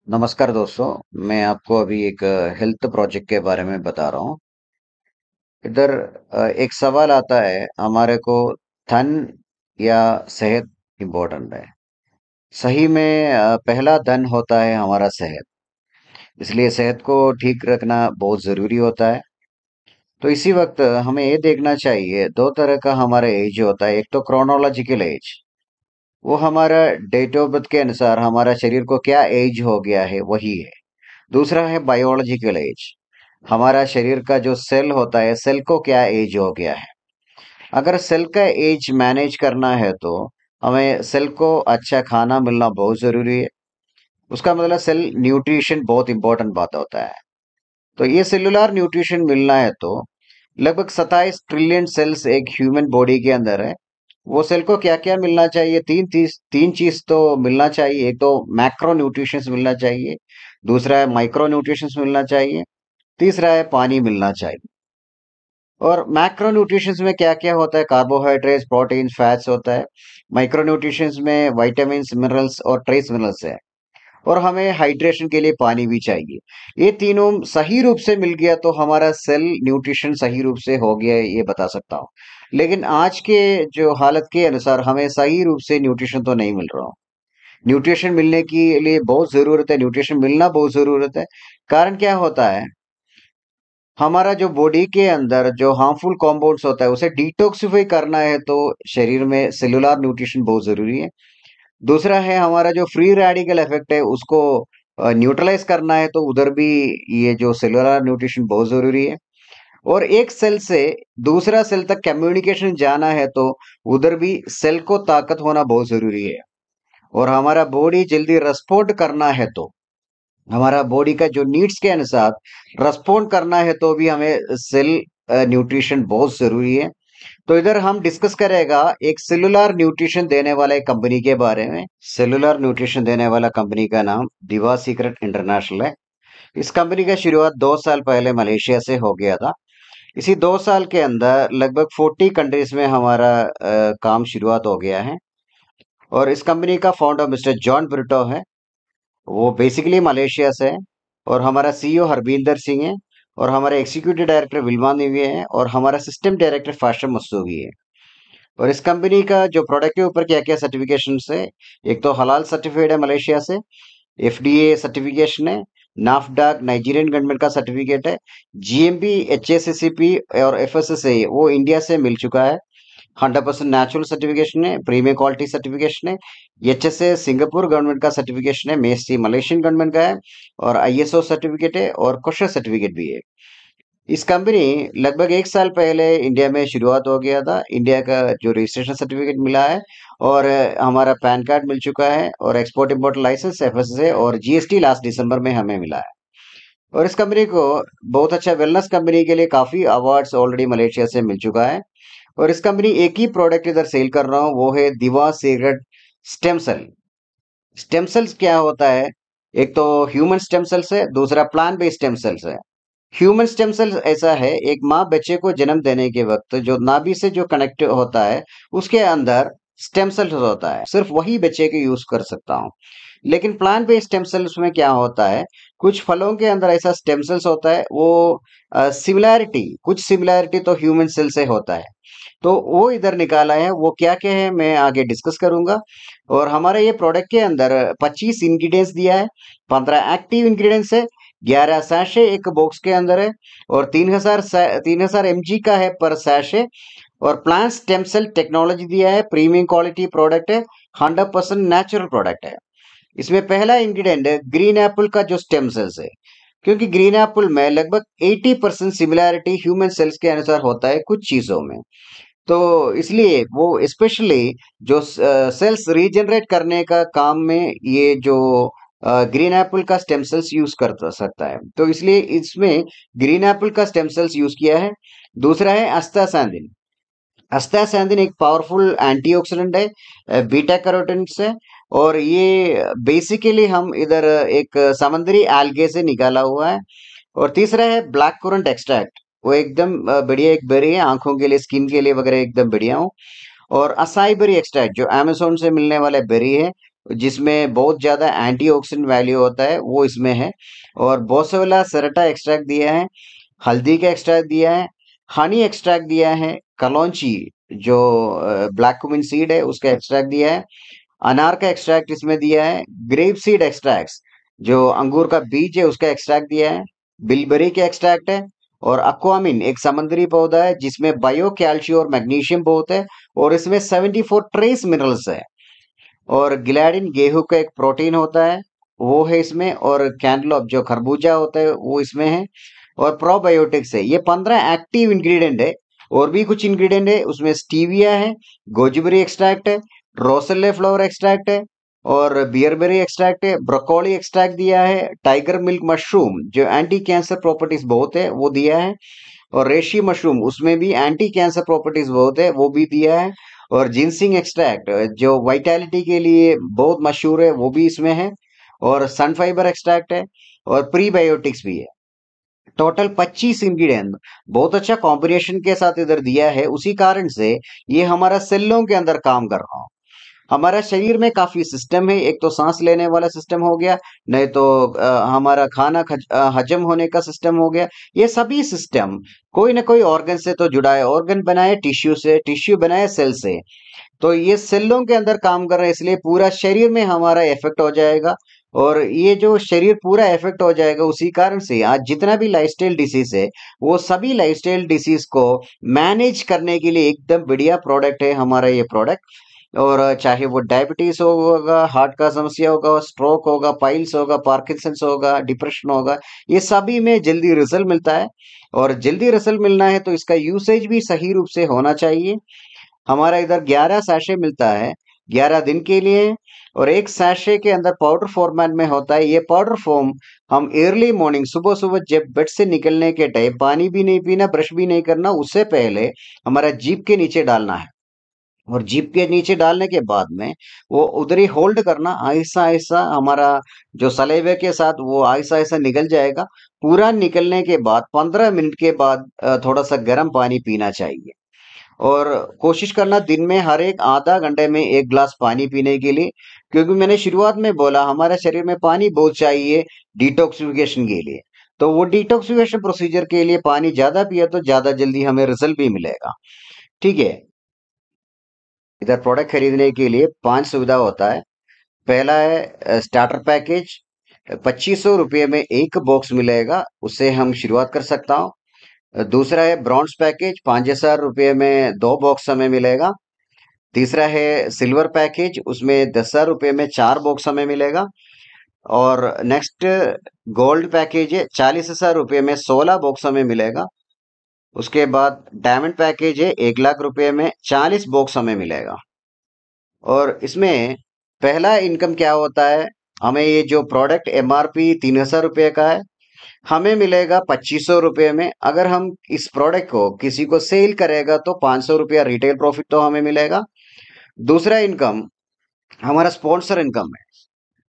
नमस्कार दोस्तों। मैं आपको अभी एक हेल्थ प्रोजेक्ट के बारे में बता रहा हूँ। इधर एक सवाल आता है हमारे को, धन या सेहत इम्पोर्टेंट है। सही में पहला धन होता है हमारा सेहत। इसलिए सेहत को ठीक रखना बहुत ज़रूरी होता है। तो इसी वक्त हमें ये देखना चाहिए, दो तरह का हमारा एज होता है। एक तो क्रोनोलॉजिकल एज, वो हमारा डेट ऑफ बर्थ के अनुसार हमारा शरीर को क्या एज हो गया है वही है। दूसरा है बायोलॉजिकल एज, हमारा शरीर का जो सेल होता है, सेल को क्या एज हो गया है। अगर सेल का एज मैनेज करना है तो हमें सेल को अच्छा खाना मिलना बहुत जरूरी है। उसका मतलब सेल न्यूट्रिशन बहुत इंपॉर्टेंट बात होता है। तो ये सेलुलर न्यूट्रिशन मिलना है तो लगभग 27 ट्रिलियन सेल्स एक ह्यूमन बॉडी के अंदर है। वो सेल को क्या क्या मिलना चाहिए? तीन चीज तो मिलना चाहिए। एक तो मैक्रो न्यूट्रिशंस मिलना चाहिए, दूसरा है माइक्रो न्यूट्रिशंस मिलना चाहिए, तीसरा है पानी मिलना चाहिए। और मैक्रो न्यूट्रिशंस में क्या क्या होता है? कार्बोहाइड्रेट्स, प्रोटीन, फैट्स होता है। माइक्रो न्यूट्रिशंस में विटामिन, मिनरल्स और ट्रेस मिनरल्स है। और हमें हाइड्रेशन के लिए पानी भी चाहिए। ये तीनों सही रूप से मिल गया तो हमारा सेल न्यूट्रिशन सही रूप से हो गया है, ये बता सकता हूँ। लेकिन आज के जो हालत के अनुसार हमें सही रूप से न्यूट्रिशन तो नहीं मिल रहा। न्यूट्रिशन मिलने के लिए बहुत जरूरत है, न्यूट्रिशन मिलना बहुत जरूरत है। कारण क्या होता है, हमारा जो बॉडी के अंदर जो हार्मफुल कंपाउंड्स होता है उसे डिटॉक्सिफाई करना है तो शरीर में सेलुलर न्यूट्रिशन बहुत जरूरी है। दूसरा है हमारा जो फ्री रेडिकल इफेक्ट है उसको न्यूट्रलाइज करना है तो उधर भी ये जो सेलुलर न्यूट्रिशन बहुत जरूरी है। और एक सेल से दूसरा सेल तक कम्युनिकेशन जाना है तो उधर भी सेल को ताकत होना बहुत जरूरी है। और हमारा बॉडी जल्दी रेस्पॉन्ड करना है तो हमारा बॉडी का जो नीड्स के अनुसार रेस्पॉन्ड करना है तो भी हमें सेल न्यूट्रिशन बहुत जरूरी है। तो इधर हम डिस्कस करेगा एक सेलुलर न्यूट्रिशन देने वाले कंपनी के बारे में। सेलुलर न्यूट्रिशन देने वाला कंपनी का नाम दिवा सीक्रेट इंटरनेशनल है। इस कंपनी का शुरुआत 2 साल पहले मलेशिया से हो गया था। इसी 2 साल के अंदर लगभग 40 कंट्रीज में हमारा काम शुरुआत हो गया है। और इस कंपनी का फाउंडर मिस्टर जॉन ब्रिटो है। वो बेसिकली मलेशिया से है। और हमारा सीईओ हरबिंदर सिंह है। और हमारे एग्जीक्यूटिव डायरेक्टर विल्मा निवे है। और हमारा सिस्टम डायरेक्टर फाशम मसूगी है। और इस कंपनी का जो प्रोडक्ट के ऊपर क्या क्या सर्टिफिकेशन है, एक तो हलाल सर्टिफाइड है मलेशिया से, एफडीए सर्टिफिकेशन है, नाफडाक नाइजीरियन गवर्नमेंट का सर्टिफिकेट है, जीएमपी, एचएसएससीपी और एफएसएसए वो इंडिया से मिल चुका है। 100% नेचुरल सर्टिफिकेशन है, प्रीमियम क्वालिटी सर्टिफिकेशन है। एचएसए सिंगापुर गवर्नमेंट का सर्टिफिकेशन है, मेसी मलेशियन गवर्नमेंट का है। और आईएसओ सर्टिफिकेट है और कोशा सर्टिफिकेट भी है। इस कंपनी लगभग 1 साल पहले इंडिया में शुरुआत हो गया था। इंडिया का जो रजिस्ट्रेशन सर्टिफिकेट मिला है और हमारा पैन कार्ड मिल चुका है और एक्सपोर्ट इम्पोर्ट लाइसेंस एफएसए और जीएसटी लास्ट दिसंबर में हमें मिला है। और इस कंपनी को बहुत अच्छा वेलनेस कंपनी के लिए काफी अवार्ड्स ऑलरेडी मलेशिया से मिल चुका है। और इस कंपनी एक ही प्रोडक्ट इधर सेल कर रहा हूँ, वो है दिवा secret stem cell. Stem cells क्या होता है? एक तो ह्यूमन स्टेम सेल्स है, दूसरा प्लांट बेस्ड स्टेम सेल्स है। ह्यूमन स्टेम सेल ऐसा है, एक माँ बच्चे को जन्म देने के वक्त जो नाभि से जो कनेक्ट होता है उसके अंदर स्टेम सेल्स होता है, सिर्फ वही बच्चे के यूज कर सकता हूँ। लेकिन प्लांट बेस्ड स्टेम सेल्स में क्या होता है, कुछ फलों के अंदर ऐसा स्टेम सेल्स होता है, वो सिमिलैरिटी कुछ सिमिलैरिटी तो ह्यूमन सेल से होता है। तो वो इधर निकाला है, वो क्या क्या है मैं आगे डिस्कस करूंगा। और हमारे ये प्रोडक्ट के अंदर 25 इंग्रेडिएंट्स दिया है, 15 एक्टिव इंग्रेडिएंट्स है, 11 सैशे एक बॉक्स के अंदर है। और 3000 mg का है पर सैशे। और प्लांट स्टेम सेल टेक्नोलॉजी दिया है, प्रीमियम क्वालिटी प्रोडक्ट है, 100% नेचुरल प्रोडक्ट है। इसमें पहला इंग्रेडिएंट है ग्रीन एप्पल का जो स्टेम सेल्स है। क्योंकि ग्रीन एप्पल में लगभग 80% सिमिलैरिटी ह्यूमन सेल्स के अनुसार होता है कुछ चीजों में। तो इसलिए वो स्पेशली जो सेल्स रीजनरेट करने का काम में ये जो ग्रीन एप्पल का स्टेम सेल्स यूज कर सकता है, तो इसलिए इसमें ग्रीन एप्पल का स्टेम सेल्स यूज किया है। दूसरा है अस्तासैंदिन। अस्तासैंदिन एक पावरफुल एंटीऑक्सीडेंट है, बीटा कैरोटीन से। और ये बेसिकली हम इधर एक समुद्री एल्गे से निकाला हुआ है। और तीसरा है ब्लैक करंट एक्सट्रैक्ट। वो एकदम बढ़िया एक बेरी है, आंखों के लिए, स्किन के लिए वगैरह एकदम बढ़िया हो। और असाई बेरी एक्सट्रैक्ट जो अमेज़न से मिलने वाला बेरी है, जिसमें बहुत ज्यादा एंटीऑक्सीडेंट वैल्यू होता है, वो इसमें है। और बोसोला सेरेटा एक्सट्रैक्ट दिया है, हल्दी का एक्सट्रैक्ट दिया है, हनी एक्सट्रैक्ट दिया है, कलौंची जो ब्लैक कुमिन सीड है उसका एक्सट्रैक्ट दिया है, अनार का एक्सट्रैक्ट इसमें दिया है, ग्रेप सीड एक्सट्रैक्ट जो अंगूर का बीज है उसका एक्सट्रैक्ट दिया है, बिलबेरी का एक्सट्रैक्ट है, और अक्वामिन एक समुद्री पौधा है जिसमें बायो कैल्शियम और मैग्नीशियम बहुत है, और इसमें 74 ट्रेस मिनरल्स है। और गिलाडिन गेहूं का एक प्रोटीन होता है, वो है इसमें। और कैंटलोप जो खरबूजा होता है वो इसमें है। और प्रोबायोटिक्स है। ये 15 एक्टिव इंग्रेडिएंट है। और भी कुछ इंग्रेडिएंट है उसमें, स्टीविया है, गोजुबेरी एक्सट्रैक्ट है, रोसेले फ्लावर एक्सट्रैक्ट है, और बियरबेरी एक्सट्रैक्ट है, ब्रोकोली एक्सट्रैक्ट दिया है, टाइगर मिल्क मशरूम जो एंटी कैंसर प्रॉपर्टीज बहुत है वो दिया है, और रेशी मशरूम उसमें भी एंटी कैंसर प्रॉपर्टीज बहुत है वो भी दिया है, और जिनसिंग एक्सट्रैक्ट जो वाइटैलिटी के लिए बहुत मशहूर है वो भी इसमें है, और सन फाइबर एक्सट्रैक्ट है, और प्रीबायोटिक्स भी है। टोटल 25 इंग्रेडिएंट बहुत अच्छा कॉम्बिनेशन के साथ इधर दिया है, उसी कारण से ये हमारा सेलों के अंदर काम कर रहा है। हमारा शरीर में काफी सिस्टम है, एक तो सांस लेने वाला सिस्टम हो गया, नहीं तो हमारा खाना हजम होने का सिस्टम हो गया। ये सभी सिस्टम कोई ना कोई ऑर्गन से तो जुड़ा है, ऑर्गन बनाए टिश्यू से, टिश्यू बनाए सेल से, तो ये सेलों के अंदर काम कर रहे हैं, इसलिए पूरा शरीर में हमारा इफेक्ट हो जाएगा। और ये जो शरीर पूरा इफेक्ट हो जाएगा, उसी कारण से आज जितना भी लाइफस्टाइल डिसीज है, वो सभी लाइफस्टाइल डिसीज को मैनेज करने के लिए एकदम बढ़िया प्रोडक्ट है हमारा ये प्रोडक्ट। और चाहे वो डायबिटीज होगा, हार्ट का समस्या होगा, स्ट्रोक होगा, पाइल्स होगा, पार्किंसंस होगा, डिप्रेशन होगा, ये सभी में जल्दी रिजल्ट मिलता है। और जल्दी रिजल्ट मिलना है तो इसका यूसेज भी सही रूप से होना चाहिए। हमारा इधर 11 सैशे मिलता है 11 दिन के लिए, और एक सैशे के अंदर पाउडर फॉर्मेट में होता है। ये पाउडर फॉर्म हम अर्ली मॉर्निंग सुबह सुबह जब बेड से निकलने के टाइम पानी भी नहीं पीना, ब्रश भी नहीं करना, उससे पहले हमारा जीभ के नीचे डालना है। और जीभ के नीचे डालने के बाद में वो उधर ही होल्ड करना, आहिस्ता आहिस्ता हमारा जो सलेवे के साथ वो आहिस्ता आहिस्ता निकल जाएगा। पूरा निकलने के बाद 15 मिनट के बाद थोड़ा सा गर्म पानी पीना चाहिए। और कोशिश करना दिन में हर एक आधा घंटे में 1 ग्लास पानी पीने के लिए, क्योंकि मैंने शुरुआत में बोला हमारे शरीर में पानी बहुत चाहिए डिटॉक्सिफिकेशन के लिए। तो वो डिटॉक्सिफिकेशन प्रोसीजर के लिए पानी ज्यादा पिया तो ज्यादा जल्दी हमें रिजल्ट भी मिलेगा। ठीक है। इधर प्रोडक्ट खरीदने के लिए 5 सुविधा होता है। पहला है स्टार्टर पैकेज, 2500 रुपये में एक बॉक्स मिलेगा, उससे हम शुरुआत कर सकता हूँ। दूसरा है ब्रॉन्ज पैकेज, 5000 रुपये में 2 बॉक्स हमें मिलेगा। तीसरा है सिल्वर पैकेज, उसमें 10,000 रुपये में 4 बॉक्स हमें मिलेगा। और नेक्स्ट गोल्ड पैकेज है, 40,000 रुपये में 16 बॉक्स हमें मिलेगा। उसके बाद डायमंड पैकेज है, 1 लाख रुपये में 40 बॉक्स हमें मिलेगा। और इसमें पहला इनकम क्या होता है, हमें ये जो प्रोडक्ट एमआरपी 3,000 रुपये का है, हमें मिलेगा 2500 रुपये में। अगर हम इस प्रोडक्ट को किसी को सेल करेगा तो 500 रुपया रिटेल प्रॉफिट तो हमें मिलेगा। दूसरा इनकम हमारा स्पॉन्सर इनकम है।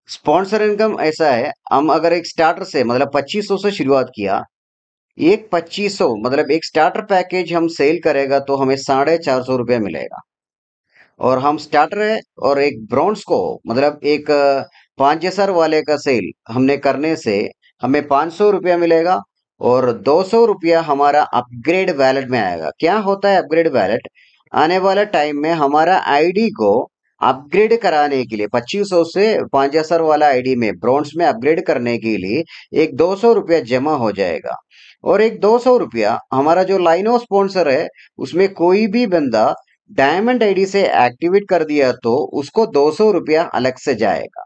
स्पॉन्सर इनकम ऐसा है, हम अगर एक स्टार्टर से मतलब 2500 से शुरुआत किया, एक 2500 मतलब एक स्टार्टर पैकेज हम सेल करेगा तो हमें 450 रुपया मिलेगा। और हम स्टार्टर है और एक ब्रॉन्ज को मतलब एक 5,000 वाले का सेल हमने करने से हमें 500 रुपया मिलेगा। और 200 रुपया हमारा अपग्रेड वैलेट में आएगा। क्या होता है अपग्रेड वैलेट? आने वाला टाइम में हमारा आईडी को अपग्रेड कराने के लिए 2500 से 5,000 वाला आईडी में ब्रॉन्ज में अपग्रेड करने के लिए एक 200 रुपया जमा हो जाएगा। और एक 200 रुपया हमारा जो लाइन ऑफ स्पॉन्सर है, उसमें कोई भी बंदा डायमंड आईडी से एक्टिवेट कर दिया तो उसको 200 रुपया अलग से जाएगा।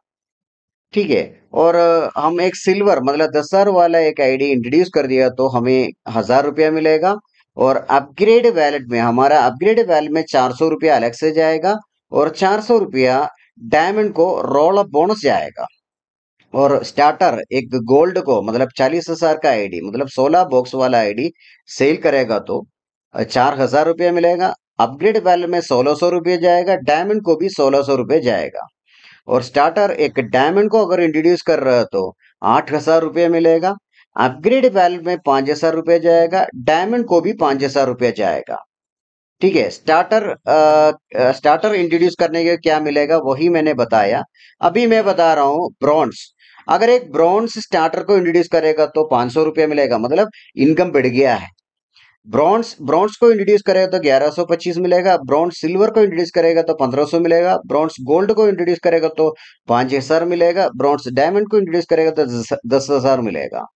ठीक है। और हम एक सिल्वर मतलब 10,000 वाला एक आईडी इंट्रोड्यूस कर दिया तो हमें 1,000 रुपया मिलेगा। और अपग्रेड वैलेट में हमारा अपग्रेड वैलेट में 400 रुपया अलग से जाएगा। और 400 रुपया डायमंड को रोल अप बोनस जाएगा। और स्टार्टर एक गोल्ड को मतलब 40,000 का आईडी मतलब 16 बॉक्स वाला आईडी सेल करेगा तो 4,000 रुपया मिलेगा। अपग्रेड वैल्यू में 1,600 रुपये जाएगा, डायमंड को भी 1,600 रुपये जाएगा। और स्टार्टर एक डायमंड को अगर इंट्रोड्यूस कर रहा है तो 8,000 रुपये मिलेगा। अपग्रेड वैल्यू में 5,000 रुपये जाएगा, डायमंड को भी 5,000 रुपये जाएगा। ठीक है। स्टार्टर इंट्रोड्यूस करने के क्या मिलेगा वही मैंने बताया। अभी मैं बता रहा हूँ ब्रॉन्ज। अगर एक ब्रॉन्ज स्टार्टर को इंट्रोड्यूस करेगा तो 500 रुपये मिलेगा, मतलब इनकम बढ़ गया है। ब्रॉन्ज ब्रॉन्ज को इंट्रोड्यूस करेगा तो 1125 मिलेगा। ब्रॉन्ज सिल्वर को इंट्रोड्यूस करेगा तो 1500 मिलेगा। ब्रॉन्ज गोल्ड को इंट्रोड्यूस करेगा तो 5000 मिलेगा। ब्रॉन्ज डायमंड को इंट्रोड्यूस करेगा तो 10,000 मिलेगा।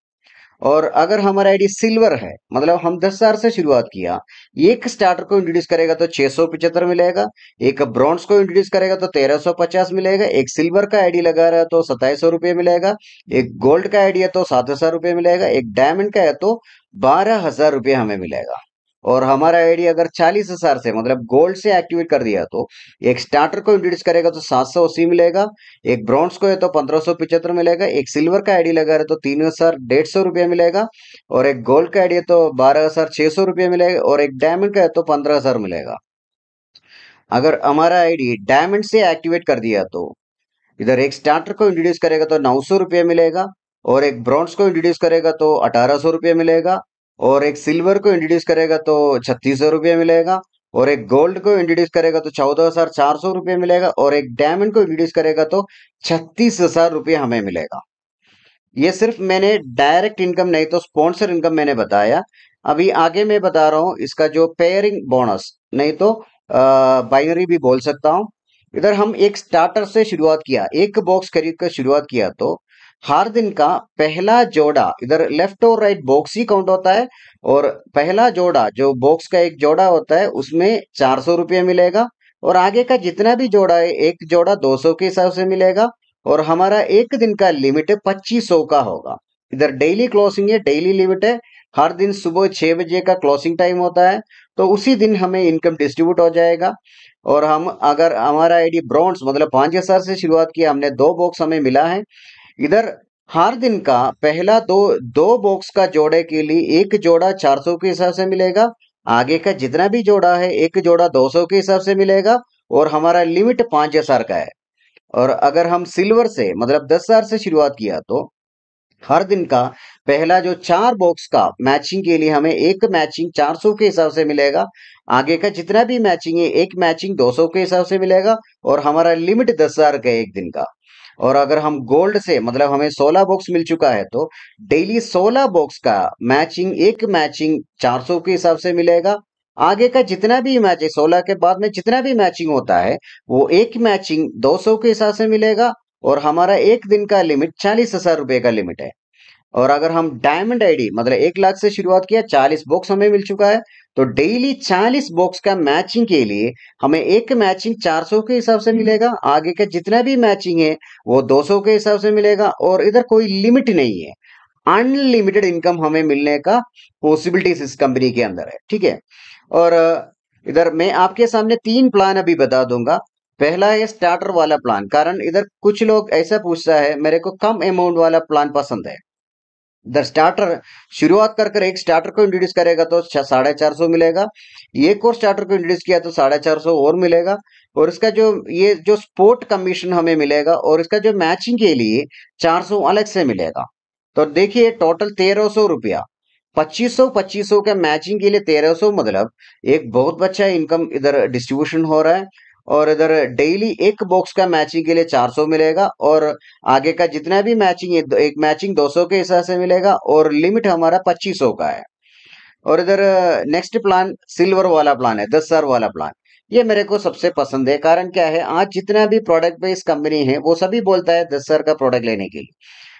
और अगर हमारा आईडी सिल्वर है, मतलब हम 10,000 से शुरुआत किया, एक स्टार्टर को इंट्रोड्यूस करेगा तो 675 मिलेगा। एक ब्रॉन्ज को इंट्रोड्यूस करेगा तो 1350 मिलेगा। एक सिल्वर का आईडी लगा रहा है तो 2700 रुपये मिलेगा। एक गोल्ड का आईडी है तो 7,000 रुपये मिलेगा। एक डायमंड का है तो 12,000 रुपये हमें मिलेगा। और हमारा आईडी अगर 40,000 से, मतलब गोल्ड से एक्टिवेट कर दिया तो एक स्टार्टर को इंट्रोड्यूस करेगा तो 780 मिलेगा। एक ब्रॉन्ज को है तो 1575 मिलेगा। एक सिल्वर का आईडी लगा रहे तो 3,150 रुपये मिलेगा। और एक गोल्ड का आईडी है तो 12,600 रुपये मिलेगा। और एक डायमंड का है तो 15,000 मिलेगा। अगर हमारा आईडी डायमंड से एक्टिवेट कर दिया तो इधर एक स्टार्टर को इंट्रोड्यूस करेगा तो 900 रुपये मिलेगा। और एक ब्रॉन्ज को इंट्रोड्यूस करेगा तो 1800 रुपये मिलेगा। और एक सिल्वर को इंट्रोड्यूस करेगा तो 3600 रुपये मिलेगा। और एक गोल्ड को इंट्रोड्यूस करेगा तो 14,400 रुपये मिलेगा। और एक डायमंड को इंट्रोड्यूस करेगा तो 36,000 रुपये हमें मिलेगा। ये सिर्फ मैंने डायरेक्ट इनकम नहीं तो स्पॉन्सर इनकम मैंने बताया। अभी आगे मैं बता रहा हूँ इसका जो पेयरिंग बोनस, नहीं तो बाइनरी भी बोल सकता हूँ। इधर हम एक स्टार्टर से शुरुआत किया, एक बॉक्स खरीद कर शुरुआत किया तो हर दिन का पहला जोड़ा, इधर लेफ्ट और राइट बॉक्स ही काउंट होता है। और पहला जोड़ा, जो बॉक्स का एक जोड़ा होता है, उसमें 400 रुपये मिलेगा। और आगे का जितना भी जोड़ा है, एक जोड़ा 200 के हिसाब से मिलेगा। और हमारा एक दिन का लिमिट 2500 का होगा। इधर डेली क्लोजिंग है, डेली लिमिट है। हर दिन सुबह 6 बजे का क्लोजिंग टाइम होता है। तो उसी दिन हमें इनकम डिस्ट्रीब्यूट हो जाएगा। और हम अगर हमारा आईडी ब्रॉन्ज, मतलब 5,000 से शुरुआत किया हमने, 2 बॉक्स हमें मिला है। इधर हर दिन का पहला दो दो बॉक्स का जोड़े के लिए एक जोड़ा 400 के हिसाब से मिलेगा। आगे का जितना भी जोड़ा है, एक जोड़ा 200 के हिसाब से मिलेगा। और हमारा लिमिट 5,000 का है। और अगर हम सिल्वर से, मतलब 10,000 से शुरुआत किया तो हर दिन का पहला जो 4 बॉक्स का मैचिंग के लिए हमें एक मैचिंग 400 के हिसाब से मिलेगा। आगे का जितना भी मैचिंग है, एक मैचिंग 200 के हिसाब से मिलेगा। और हमारा लिमिट 10,000 का है एक दिन का। और अगर हम गोल्ड से, मतलब हमें 16 बॉक्स मिल चुका है तो डेली 16 बॉक्स का मैचिंग, एक मैचिंग 400 के हिसाब से मिलेगा। आगे का जितना भी मैच है, 16 के बाद में जितना भी मैचिंग होता है, वो एक मैचिंग 200 के हिसाब से मिलेगा। और हमारा एक दिन का लिमिट 40,000 रुपये का लिमिट है। और अगर हम डायमंड आईडी, मतलब 1 लाख से शुरुआत किया, 40 बॉक्स हमें मिल चुका है, तो डेली 40 बॉक्स का मैचिंग के लिए हमें एक मैचिंग 400 के हिसाब से मिलेगा। आगे का जितना भी मैचिंग है वो 200 के हिसाब से मिलेगा। और इधर कोई लिमिट नहीं है, अनलिमिटेड इनकम हमें मिलने का पॉसिबिलिटीज इस कंपनी के अंदर है। ठीक है। और इधर मैं आपके सामने 3 प्लान अभी बता दूंगा। पहला है स्टार्टर वाला प्लान, कारण इधर कुछ लोग ऐसा पूछता है, मेरे को कम अमाउंट वाला प्लान पसंद है। द स्टार्टर शुरुआत कर एक स्टार्टर को इंट्रोड्यूस करेगा तो 450 मिलेगा। एक और स्टार्टर को इंट्रोड्यूस किया तो 450 और मिलेगा। और इसका जो ये जो स्पोर्ट कमीशन हमें मिलेगा, और इसका जो मैचिंग के लिए 400 अलग से मिलेगा। तो देखिए टोटल 1,300 रुपया, 2500 का मैचिंग के लिए 1,300, मतलब एक बहुत अच्छा इनकम इधर डिस्ट्रीब्यूशन हो रहा है। और इधर डेली एक बॉक्स का मैचिंग के लिए 400 मिलेगा। और आगे का जितना भी मैचिंग है, एक मैचिंग 200 के हिसाब से मिलेगा। और लिमिट हमारा 2500 का है। और इधर नेक्स्ट प्लान सिल्वर वाला प्लान है, 10,000 वाला प्लान। ये मेरे को सबसे पसंद है। कारण क्या है, आज जितना भी प्रोडक्ट बेस्ड कंपनी है वो सभी बोलता है 10,000 का प्रोडक्ट लेने के लिए।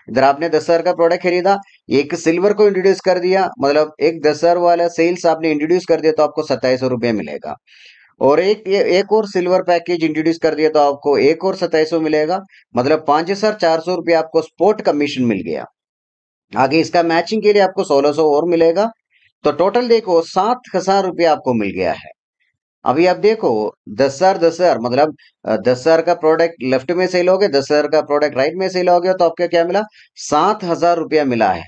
इधर आपने 10,000 का प्रोडक्ट खरीदा, एक सिल्वर को इंट्रोड्यूस कर दिया, मतलब एक 10,000 वाला सेल्स आपने इंट्रोड्यूस कर दिया तो आपको 2700 रुपये मिलेगा। और एक और सिल्वर पैकेज इंट्रोड्यूस कर दिया तो आपको एक और 2700 मिलेगा। मतलब 5,400 रुपये आपको स्पोर्ट कमीशन मिल गया। आगे इसका मैचिंग के लिए आपको 1,600 और मिलेगा। तो टोटल देखो 7,000 रुपये आपको मिल गया है। अभी आप देखो 10,000 10,000, मतलब 10,000 का प्रोडक्ट लेफ्ट में सेल हो गया, 10,000 का प्रोडक्ट राइट में सेल हो गया, तो आपको क्या मिला, 7,000 रुपया मिला है।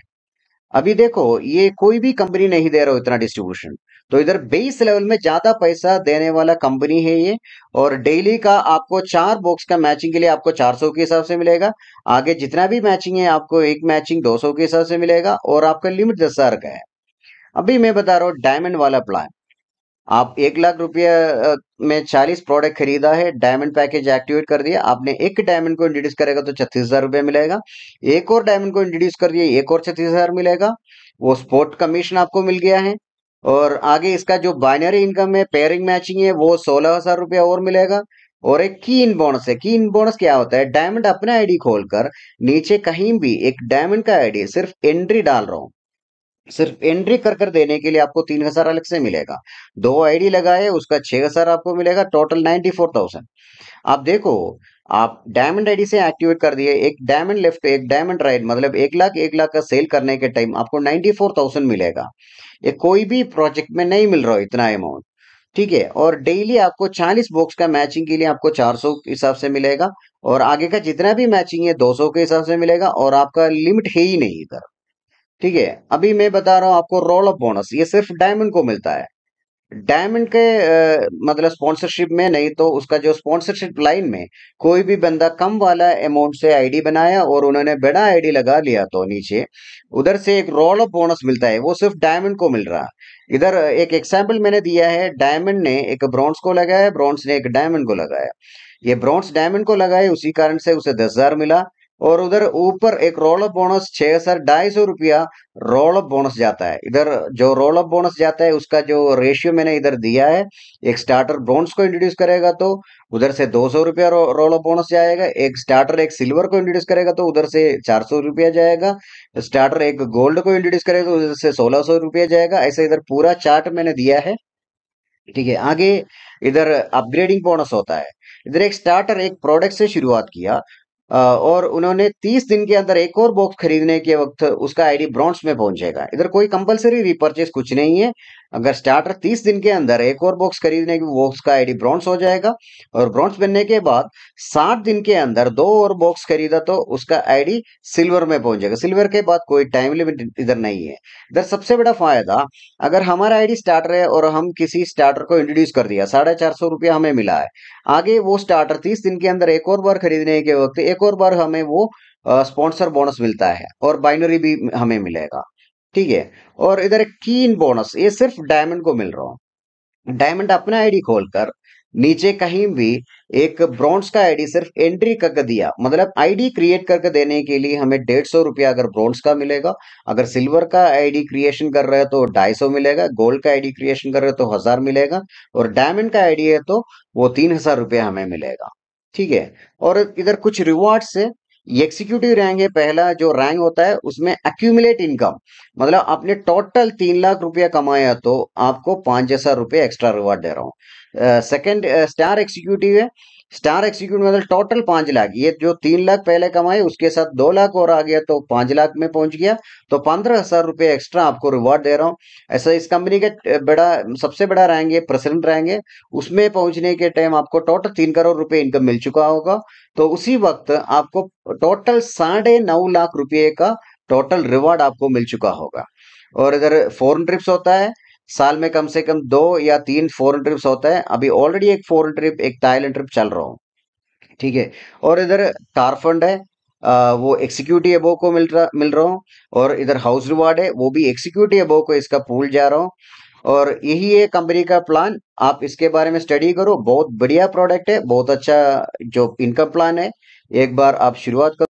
अभी देखो ये कोई भी कंपनी नहीं दे रहा हो इतना डिस्ट्रीब्यूशन। तो इधर बेस लेवल में ज्यादा पैसा देने वाला कंपनी है ये। और डेली का आपको 4 बॉक्स का मैचिंग के लिए आपको 400 के हिसाब से मिलेगा। आगे जितना भी मैचिंग है आपको एक मैचिंग 200 के हिसाब से मिलेगा। और आपका लिमिट 10,000 का है। अभी मैं बता रहा हूँ डायमंड वाला प्लान। आप 1 लाख रुपया में 40 प्रोडक्ट खरीदा है, डायमंड पैकेज एक्टिवेट कर दिया आपने, एक डायमंड को इंट्रोड्यूस करेगा तो 36,000 रुपया मिलेगा, एक और डायमंड को इंट्रोड्यूस कर दिया एक और 36,000 मिलेगा, वो स्पोर्ट कमीशन आपको मिल गया है। और आगे इसका जो बाइनरी इनकम है, पेयरिंग मैचिंग है, वो 16,000 रुपया और मिलेगा। और एक की इन बोनस है। की इन बोनस क्या होता है? डायमंड अपना आईडी खोलकर नीचे कहीं भी एक डायमंड का आईडी सिर्फ एंट्री डाल रहा हूँ, सिर्फ एंट्री कर कर देने के लिए आपको 3,000 अलग से मिलेगा। दो आईडी लगाए उसका 6,000 आपको मिलेगा, टोटल 94,000। आप देखो, आप डायमंड आईडी से एक्टिवेट कर दिए, एक डायमंड लेफ्ट एक डायमंड राइट, मतलब 1 लाख का सेल करने के टाइम आपको 94,000 मिलेगा। ये कोई भी प्रोजेक्ट में नहीं मिल रहा हो इतना अमाउंट। ठीक है। और डेली आपको 40 बॉक्स का मैचिंग के लिए आपको 400 के हिसाब से मिलेगा, और आगे का जितना भी मैचिंग है 200 के हिसाब से मिलेगा, और आपका लिमिट है ही नहीं इधर। ठीक है। अभी मैं बता रहा हूँ आपको रोल अप बोनस, ये सिर्फ डायमंड को मिलता है। डायमंड के मतलब स्पॉन्सरशिप में नहीं, तो उसका जो स्पॉन्सरशिप लाइन में कोई भी बंदा कम वाला अमाउंट से आईडी बनाया और उन्होंने बड़ा आईडी लगा लिया, तो नीचे उधर से एक रोल अप बोनस मिलता है, वो सिर्फ डायमंड को मिल रहा है। इधर एक एग्जाम्पल मैंने दिया है, डायमंड ने एक ब्रॉन्ज को लगाया, ब्रॉन्ज ने एक डायमंड को लगाया। ये ब्रॉन्ज डायमंड को लगाए, उसी कारण से उसे 10,000 मिला। और उधर ऊपर एक रोल अप बोनस 6,250 रुपया रोल अप बोनस जाता है। इधर जो रोल अप बोनस जाता है उसका जो रेशियो मैंने इधर दिया है, एक स्टार्टर ब्रॉन्ज को इंट्रोड्यूस करेगा तो उधर से 200 रुपया रोल अप बोनस जाएगा, एक स्टार्टर एक सिल्वर को इंट्रोड्यूस करेगा तो उधर से 400 रुपया जाएगा, स्टार्टर एक गोल्ड को इंट्रोड्यूस करेगा तो उधर से 1,600 रुपया जाएगा। ऐसे इधर पूरा चार्ट मैंने दिया है। ठीक है। आगे इधर अपग्रेडिंग बोनस होता है। इधर एक स्टार्टर एक प्रोडक्ट से शुरुआत किया, और उन्होंने 30 दिन के अंदर एक और बॉक्स खरीदने के वक्त उसका आईडी ब्रॉन्ज में पहुंच जाएगा। इधर कोई कंपलसरी रिपर्चेस कुछ नहीं है। अगर स्टार्टर 30 दिन के अंदर एक और बॉक्स खरीदने की, बॉक्स का आईडी ब्रॉन्ज हो जाएगा। और ब्रॉन्ज बनने के बाद 60 दिन के अंदर दो और बॉक्स खरीदा तो उसका आईडी सिल्वर में पहुंच जाएगा। सिल्वर के बाद कोई टाइम लिमिट इधर नहीं है। इधर सबसे बड़ा फायदा, अगर हमारा आईडी स्टार्टर है और हम किसी स्टार्टर को इंट्रोड्यूस कर दिया, 450 रुपया हमें मिला है, आगे वो स्टार्टर 30 दिन के अंदर एक और बार खरीदने के वक्त एक और बार हमें वो स्पॉन्सर बोनस मिलता है, और बाइनरी भी हमें मिलेगा। ठीक है। और इधर एक कीन बोनस, ये सिर्फ डायमंड को मिल रहा है। डायमंड अपना आईडी खोलकर नीचे कहीं भी एक ब्रॉन्ज का आईडी सिर्फ एंट्री करके दिया, मतलब आईडी क्रिएट करके देने के लिए हमें 150 रुपया अगर ब्रॉन्ज का मिलेगा, अगर सिल्वर का आईडी क्रिएशन कर रहे हो तो 250 मिलेगा, गोल्ड का आईडी क्रिएशन कर रहे हो तो 1,000 मिलेगा, और डायमंड का आईडी है तो वो 3,000 रुपया हमें मिलेगा। ठीक है। और इधर कुछ रिवॉर्ड से, एग्जीक्यूटिव रैंक है पहला जो रैंक होता है, उसमें एक्यूमुलेट इनकम, मतलब आपने टोटल 3 लाख रुपया कमाया तो आपको 5,000 रुपये एक्स्ट्रा रिवार्ड दे रहा हूँ। सेकंड स्टार एग्जीक्यूटिव है। स्टार एग्जीक्यूटिव मतलब टोटल 5 लाख, ये जो 3 लाख पहले कमाए उसके साथ 2 लाख और आ गया तो 5 लाख में पहुंच गया, तो 15,000 रुपये एक्स्ट्रा आपको रिवार्ड दे रहा हूँ। ऐसा इस कंपनी का बड़ा सबसे बड़ा रैंक है, प्रेसिडेंट रैंक है। उसमें पहुंचने के टाइम आपको टोटल 3 करोड़ रुपए इनकम मिल चुका होगा, तो उसी वक्त आपको टोटल 9.5 लाख रुपए का टोटल रिवार्ड आपको मिल चुका होगा। और इधर फॉरेन ट्रिप्स होता है, साल में कम से कम 2 या 3 फॉरेन ट्रिप्स होता है। अभी ऑलरेडी एक फॉरेन ट्रिप, एक थाईलैंड ट्रिप चल रहा हूँ। ठीक है। और इधर कार फंड है, वो एग्जीक्यूटिव अबो को मिल रहा हूँ। और इधर हाउस रिवार्ड है, वो भी एग्जीक्यूटिव अबो को इसका पूल जा रहा हूँ। और यही है कंपनी का प्लान, आप इसके बारे में स्टडी करो, बहुत बढ़िया प्रोडक्ट है, बहुत अच्छा जो इनकम प्लान है। एक बार आप शुरुआत करो।